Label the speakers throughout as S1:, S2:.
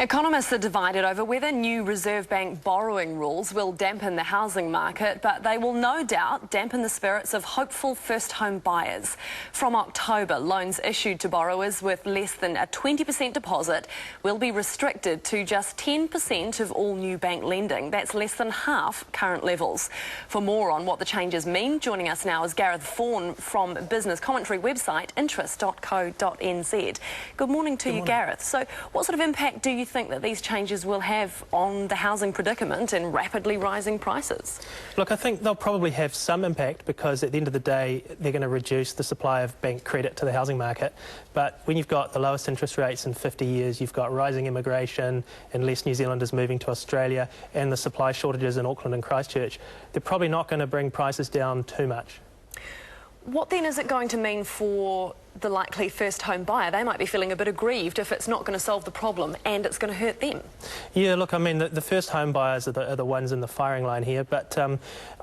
S1: Economists are divided over whether new Reserve Bank borrowing rules will dampen the housing market, but they will no doubt dampen the spirits of hopeful first home buyers. From October, loans issued to borrowers with less than a 20% deposit will be restricted to just 10% of all new bank lending. That's less than half current levels. For more on what the changes mean, joining us now is Gareth Vaughan from business commentary website interest.co.nz. Good morning to you, Gareth. So what sort of impact do you think that these changes will have on the housing predicament and rapidly rising prices?
S2: Look, I think they'll probably have some impact because at the end of the day they're going to reduce the supply of bank credit to the housing market. But when you've got the lowest interest rates in 50 years, you've got rising immigration and less New Zealanders moving to Australia and the supply shortages in Auckland and Christchurch, they're probably not going to bring prices down too much.
S1: What then is it going to mean for the likely first home buyer? They might be feeling a bit aggrieved if it's not going to solve the problem and it's going to hurt them. Yeah,
S2: look, I mean, the first home buyers are the ones in the firing line here, but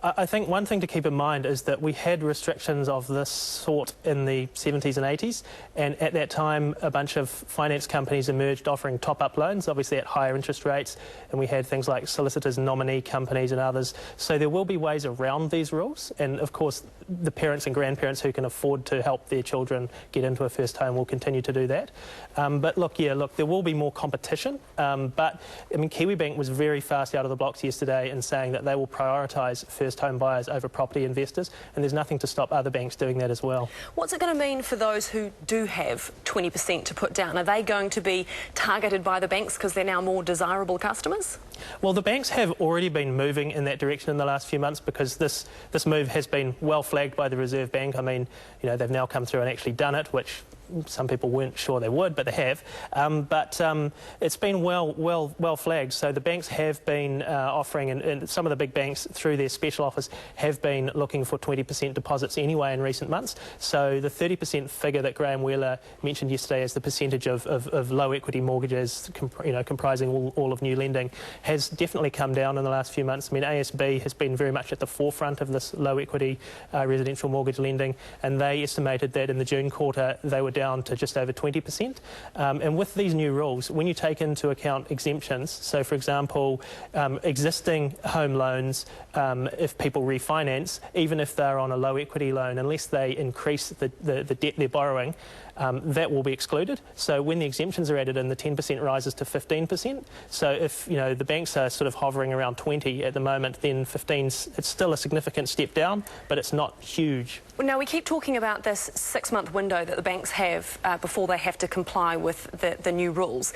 S2: I think one thing to keep in mind is that we had restrictions of this sort in the 70s and 80s, and at that time a bunch of finance companies emerged offering top-up loans, obviously at higher interest rates, and we had things like solicitors, nominee companies and others. So there will be ways around these rules, and of course the parents and grandparents who can afford to help their children get into a first home will continue to do that. But look, there will be more competition. But I mean, Kiwibank was very fast out of the blocks yesterday in saying that they will prioritise first home buyers over property investors, and there's nothing to stop other banks doing that as well.
S1: What's it going to mean for those who do have 20% to put down? Are they going to be targeted by the banks because they're now more desirable customers?
S2: Well, the banks have already been moving in that direction in the last few months because this move has been well flagged by the Reserve Bank. I mean, you know, they've now come through and actually done it, which some people weren't sure they would, but they have. It's been well flagged. So the banks have been offering, and some of the big banks through their special offers have been looking for 20% deposits anyway in recent months. So the 30% figure that Graham Wheeler mentioned yesterday as the percentage of low equity mortgages, comprising all of new lending, has definitely come down in the last few months. I mean, ASB has been very much at the forefront of this low equity residential mortgage lending, and they estimated that in the June quarter they were down to just over 20%. And with these new rules, when you take into account exemptions, so for example, existing home loans, if people refinance, even if they're on a low equity loan, unless they increase the debt they're borrowing, that will be excluded. So when the exemptions are added in, the 10% rises to 15%. So if the banks are sort of hovering around 20 at the moment, then 15's it's still a significant step down, but it's not huge.
S1: Well, now we keep talking about this 6-month window that the banks have before they have to comply with the new rules.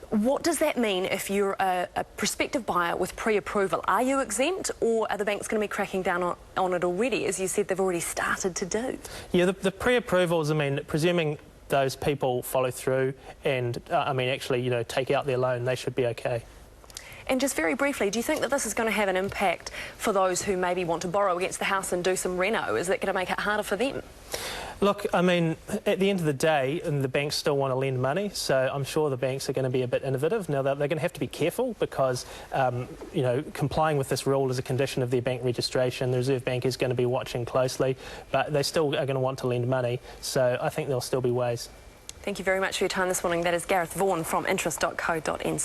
S1: What does that mean if you're a prospective buyer with pre-approval? Are you exempt, or are the banks going to be cracking down on it already? As you said, they've already started to do.
S2: Yeah, the pre-approvals, I mean, presuming those people follow through and, actually, take out their loan, they should be okay.
S1: And just very briefly, do you think that this is going to have an impact for those who maybe want to borrow against the house and do some reno? Is that going to make it harder for them?
S2: Look, I mean, at the end of the day, the banks still want to lend money, so I'm sure the banks are going to be a bit innovative. Now, they're going to have to be careful because, complying with this rule is a condition of their bank registration. The Reserve Bank is going to be watching closely, but they still are going to want to lend money, so I think there'll still be ways.
S1: Thank you very much for your time this morning. That is Gareth Vaughan from interest.co.nz.